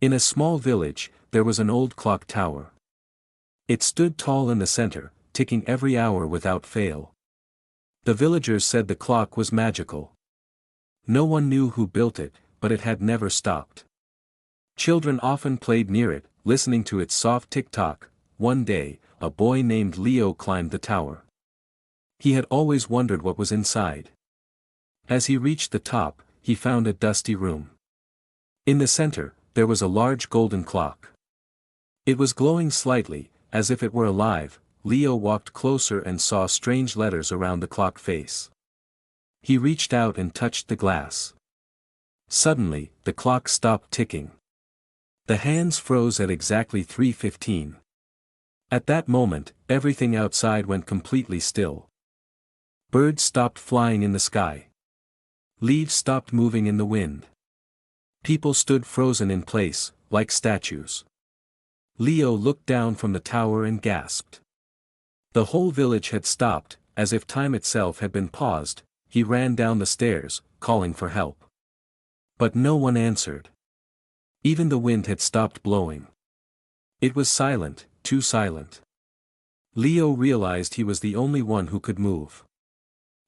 In a small village, there was an old clock tower. It stood tall in the center, ticking every hour without fail. The villagers said the clock was magical. No one knew who built it, but it had never stopped. Children often played near it, listening to its soft tick-tock. One day, a boy named Leo climbed the tower. He had always wondered what was inside. As he reached the top, he found a dusty room. In the center, there was a large golden clock. It was glowing slightly, as if it were alive. Leo walked closer and saw strange letters around the clock face. He reached out and touched the glass. Suddenly, the clock stopped ticking. The hands froze at exactly 3:15. At that moment, everything outside went completely still. Birds stopped flying in the sky. Leaves stopped moving in the wind. People stood frozen in place, like statues. Leo looked down from the tower and gasped. The whole village had stopped, as if time itself had been paused. He ran down the stairs, calling for help. But no one answered. Even the wind had stopped blowing. It was silent, too silent. Leo realized he was the only one who could move.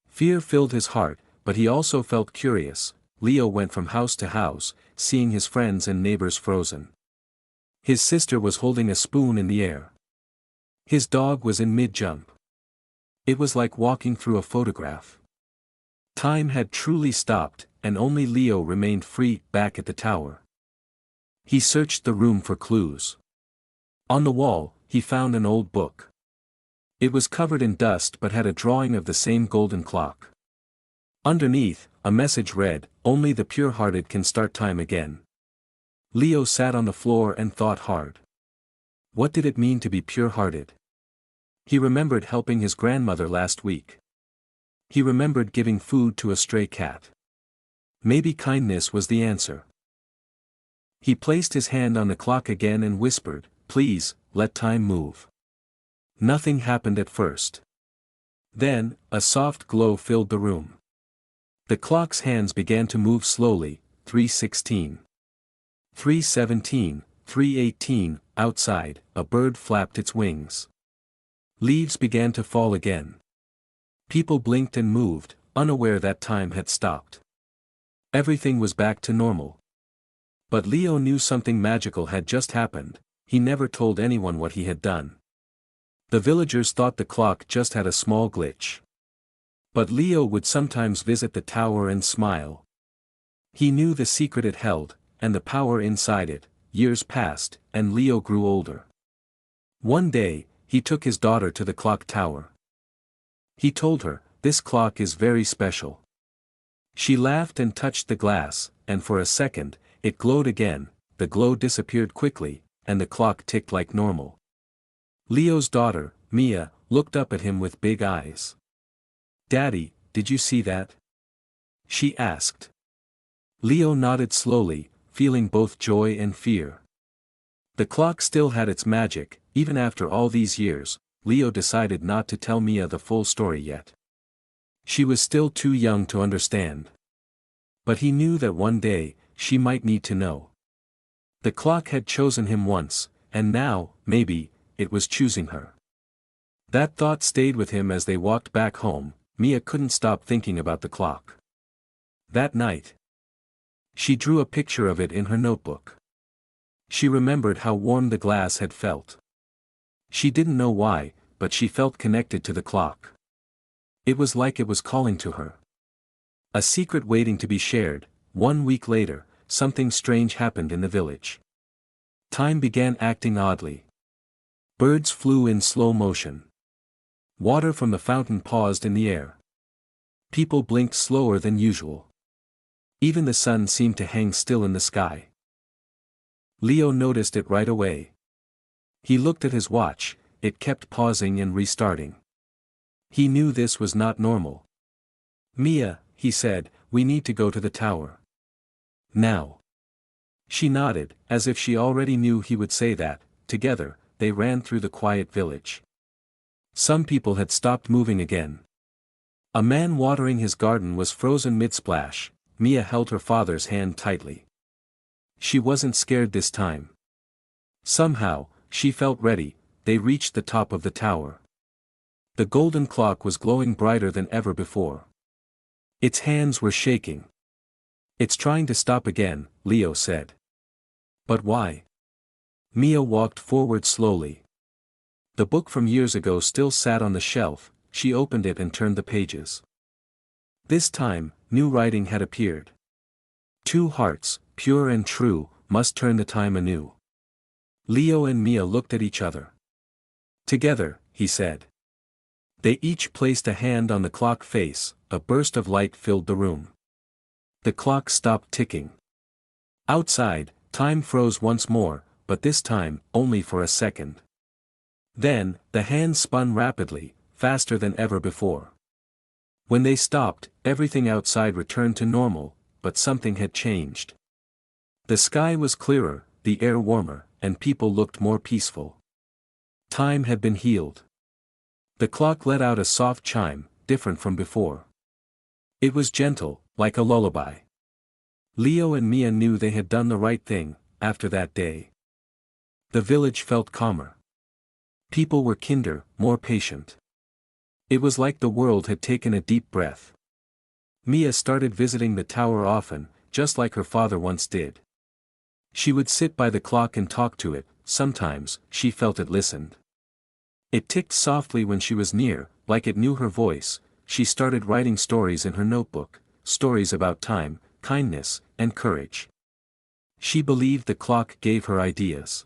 Fear filled his heart, but he also felt curious. Leo went from house to house, seeing his friends and neighbors frozen. His sister was holding a spoon in the air. His dog was in mid-jump. It was like walking through a photograph. Time had truly stopped, and only Leo remained free, back at the tower. He searched the room for clues. On the wall, he found an old book. It was covered in dust but had a drawing of the same golden clock. Underneath, a message read, "Only the pure-hearted can start time again." Leo sat on the floor and thought hard. What did it mean to be pure-hearted? He remembered helping his grandmother last week. He remembered giving food to a stray cat. Maybe kindness was the answer. He placed his hand on the clock again and whispered, "Please, let time move." Nothing happened at first. Then, a soft glow filled the room. The clock's hands began to move slowly. 3:16. 3:17, 3:18, outside, a bird flapped its wings. Leaves began to fall again. People blinked and moved, unaware that time had stopped. Everything was back to normal. But Leo knew something magical had just happened. He never told anyone what he had done. The villagers thought the clock just had a small glitch. But Leo would sometimes visit the tower and smile. He knew the secret it held, and the power inside it. Years passed, and Leo grew older. One day, he took his daughter to the clock tower. He told her, "This clock is very special." She laughed and touched the glass, and for a second, it glowed again. The glow disappeared quickly, and the clock ticked like normal. Leo's daughter, Mia, looked up at him with big eyes. "Daddy, did you see that?" she asked. Leo nodded slowly, feeling both joy and fear. The clock still had its magic. Even after all these years, Leo decided not to tell Mia the full story yet. She was still too young to understand. But he knew that one day, she might need to know. The clock had chosen him once, and now, maybe, it was choosing her. That thought stayed with him as they walked back home. Mia couldn't stop thinking about the clock. That night, she drew a picture of it in her notebook. She remembered how warm the glass had felt. She didn't know why, but she felt connected to the clock. It was like it was calling to her. A secret waiting to be shared. 1 week later, something strange happened in the village. Time began acting oddly. Birds flew in slow motion. Water from the fountain paused in the air. People blinked slower than usual. Even the sun seemed to hang still in the sky. Leo noticed it right away. He looked at his watch. It kept pausing and restarting. He knew this was not normal. "Mia," he said, "we need to go to the tower. Now." She nodded, as if she already knew he would say that. Together, they ran through the quiet village. Some people had stopped moving again. A man watering his garden was frozen mid-splash. Mia held her father's hand tightly. she wasn't scared this time. Somehow, she felt ready. They reached the top of the tower. The golden clock was glowing brighter than ever before. Its hands were shaking. "It's trying to stop again," Leo said. "But why?" Mia walked forward slowly. The book from years ago still sat on the shelf. She opened it and turned the pages. This time, new writing had appeared. "Two hearts, pure and true, must turn the time anew." Leo and Mia looked at each other. "Together," he said. They each placed a hand on the clock face. A burst of light filled the room. The clock stopped ticking. Outside, time froze once more, but this time, only for a second. Then, the hands spun rapidly, faster than ever before. When they stopped, everything outside returned to normal, but something had changed. The sky was clearer, the air warmer, and people looked more peaceful. Time had been healed. The clock let out a soft chime, different from before. It was gentle, like a lullaby. Leo and Mia knew they had done the right thing. After that day, the village felt calmer. People were kinder, more patient. It was like the world had taken a deep breath. Mia started visiting the tower often, just like her father once did. She would sit by the clock and talk to it. Sometimes, she felt it listened. It ticked softly when she was near, like it knew her voice. She started writing stories in her notebook, stories about time, kindness, and courage. She believed the clock gave her ideas.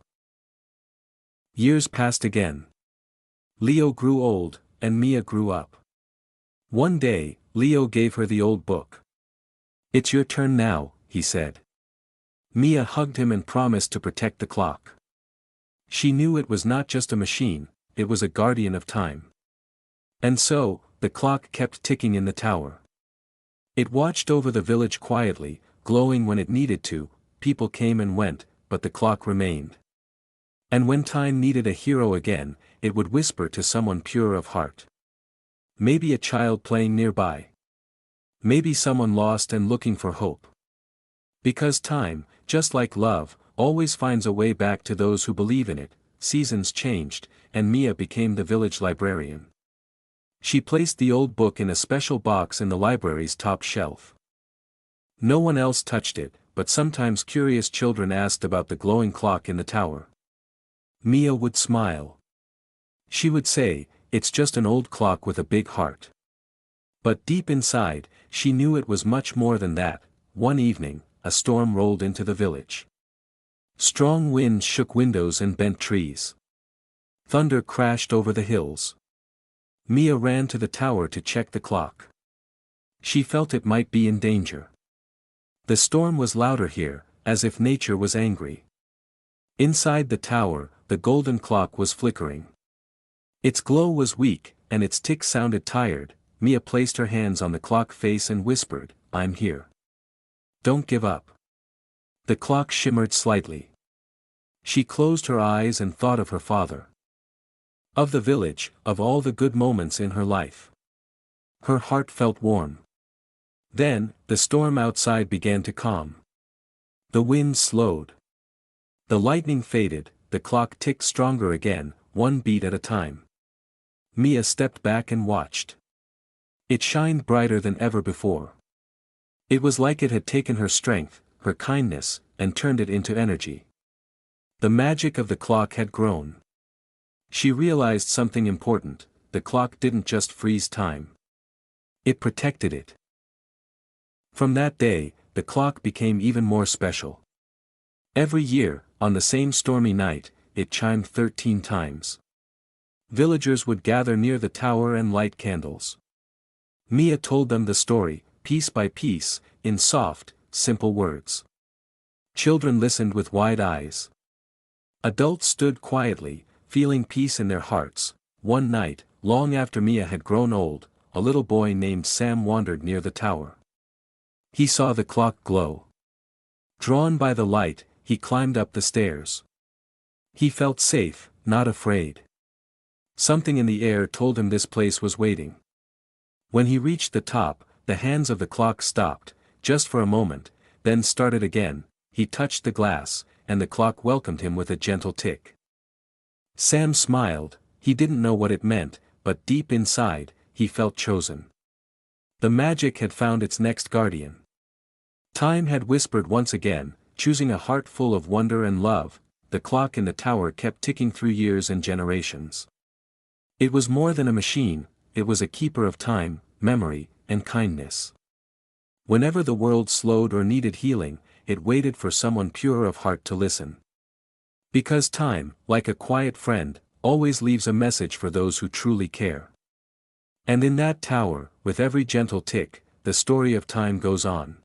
Years passed again. Leo grew old, and Mia grew up. One day, Leo gave her the old book. "It's your turn now," he said. Mia hugged him and promised to protect the clock. She knew it was not just a machine, it was a guardian of time. And so, the clock kept ticking in the tower. It watched over the village quietly, glowing when it needed to. People came and went, but the clock remained. And when time needed a hero again, it would whisper to someone pure of heart. Maybe a child playing nearby. Maybe someone lost and looking for hope. Because time, just like love, always finds a way back to those who believe in it. Seasons changed, and Mia became the village librarian. She placed the old book in a special box in the library's top shelf. No one else touched it, but sometimes curious children asked about the glowing clock in the tower. Mia would smile. She would say, "It's just an old clock with a big heart." But deep inside, she knew it was much more than that. One evening, a storm rolled into the village. Strong winds shook windows and bent trees. Thunder crashed over the hills. Mia ran to the tower to check the clock. She felt it might be in danger. The storm was louder here, as if nature was angry. Inside the tower, the golden clock was flickering. Its glow was weak, and its tick sounded tired. Mia placed her hands on the clock face and whispered, "I'm here. Don't give up." The clock shimmered slightly. She closed her eyes and thought of her father. Of the village, of all the good moments in her life. Her heart felt warm. Then, the storm outside began to calm. The wind slowed. The lightning faded, the clock ticked stronger again, one beat at a time. Mia stepped back and watched. It shined brighter than ever before. It was like it had taken her strength, her kindness, and turned it into energy. The magic of the clock had grown. She realized something important: the clock didn't just freeze time. It protected it. From that day, the clock became even more special. Every year, on the same stormy night, it chimed 13 times. Villagers would gather near the tower and light candles. Mia told them the story, piece by piece, in soft, simple words. Children listened with wide eyes. Adults stood quietly, feeling peace in their hearts. One night, long after Mia had grown old, a little boy named Sam wandered near the tower. He saw the clock glow. Drawn by the light, he climbed up the stairs. He felt safe, not afraid. Something in the air told him this place was waiting. When he reached the top, the hands of the clock stopped, just for a moment, then started again. he touched the glass, and the clock welcomed him with a gentle tick. Sam smiled. He didn't know what it meant, but deep inside, he felt chosen. The magic had found its next guardian. Time had whispered once again, choosing a heart full of wonder and love. The clock in the tower kept ticking through years and generations. It was more than a machine, it was a keeper of time, memory, and kindness. Whenever the world slowed or needed healing, it waited for someone pure of heart to listen. Because time, like a quiet friend, always leaves a message for those who truly care. And in that tower, with every gentle tick, the story of time goes on.